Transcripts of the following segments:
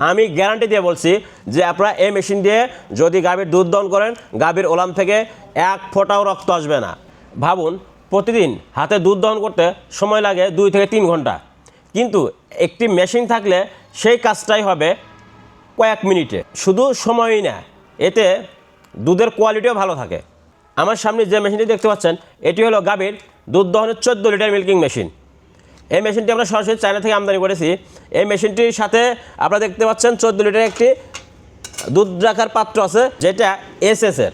আমি গ্যারান্টি দিয়ে বলছি যে আপনারা এই মেশিন দিয়ে যদি গাভীর দুধ দহন করেন, গাভীর ওলান থেকে এক ফোঁটাও রক্ত আসবে না। ভাবুন, প্রতিদিন হাতে দুধ দহন করতে সময় লাগে 2 থেকে 3 ঘন্টা, কিন্তু একটি মেশিন থাকলে সেই কাজটাই হবে কয়েক মিনিটে। শুধু সময়ই না, এতে দুধের কোয়ালিটিও ভালো থাকে। আমার সামনে যে মেশিনটি দেখতে পাচ্ছেন, এটি হলো গাভীর দুধ দহনের 14 লিটার মিল্কিং মেশিন। এই মেশিনটি আমরা সরাসরি চায়না থেকে আমদানি করেছি। এই মেশিনটির সাথে আপনারা দেখতে পাচ্ছেন 14 লিটার একটি দুধ রাখার পাত্র আছে, যেটা এসএসের,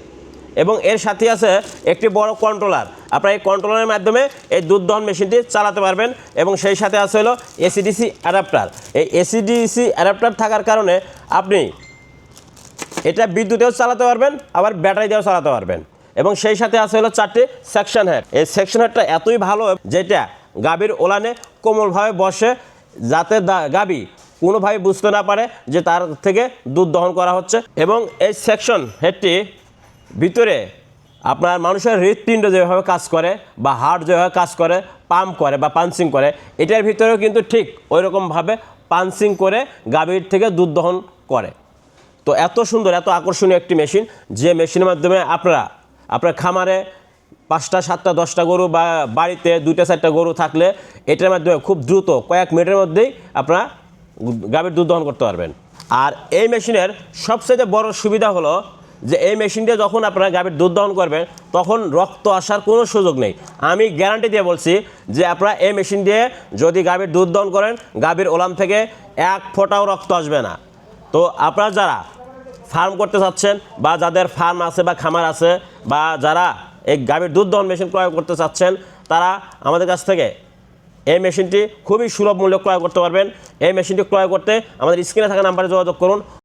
এবং এর সাথে আছে একটি বড় কন্ট্রোলার। আপনারা এই কন্ট্রোলারের মাধ্যমে এই দুধ দহন মেশিনটি চালাতে পারবেন, এবং সেই সাথে আছে হলো এসিডিসি অ্যাডাপ্টার। এই এসিডিসি অ্যাডাপ্টার থাকার কারণে আপনি এটা বিদ্যুতেও চালাতে পারবেন, আবার ব্যাটারি দিয়েও চালাতে পারবেন। এবং সেই সাথে আছে হলো 4টি সেকশন হেড। এই সেকশন হেডটা এতই ভালো যেটা গাভীর ওলানে কোমলভাবে বসে, যাতে গাভী কোনোভাবে বুঝতে না পারে যে তার থেকে দুধ দহন করা হচ্ছে। এবং এই সেকশন হেডটি ভিতরে আপনার মানুষের হৃৎপিণ্ড যেভাবে কাজ করে, বা হার্ট যেভাবে কাজ করে, পাম্প করে বা পাঞ্চিং করে, এটার ভিতরেও কিন্তু ঠিক ওই রকমভাবে পাঞ্চিং করে গাভীর থেকে দুধ দহন করে। তো এত সুন্দর, এত আকর্ষণীয় একটি মেশিন, যে মেশিনের মাধ্যমে আপনার খামারে 5টা 7টা 10টা গরু, বা বাড়িতে 2টা 4টা গরু থাকলে এটার মাধ্যমে খুব দ্রুত কয়েক মিনিটের মধ্যেই আপনারা গাভীর দুধ দহন করতে পারবেন। আর এই মেশিনের সবচেয়ে বড় সুবিধা হলো যে এই মেশিন দিয়ে যখন আপনারা গাভীর দুধ দহন করবেন, তখন রক্ত আসার কোনো সুযোগ নেই। আমি গ্যারান্টি দিয়ে বলছি যে আপনারা এই মেশিন দিয়ে যদি গাভীর দুধ দহন করেন, গাভীর ওলান থেকে এক ফোঁটাও রক্ত আসবে না। তো আপনারা যারা ফার্ম করতে চাচ্ছেন, বা যাদের ফার্ম আছে বা খামার আছে, বা যারা এই গাভীর দুধ দহন মেশিন ক্রয় করতে চাচ্ছেন, তারা আমাদের কাছ থেকে এই মেশিনটি খুবই সুলভ মূল্যে ক্রয় করতে পারবেন। এই মেশিনটি ক্রয় করতে আমাদের স্ক্রিনে থাকা নাম্বারে যোগাযোগ করুন।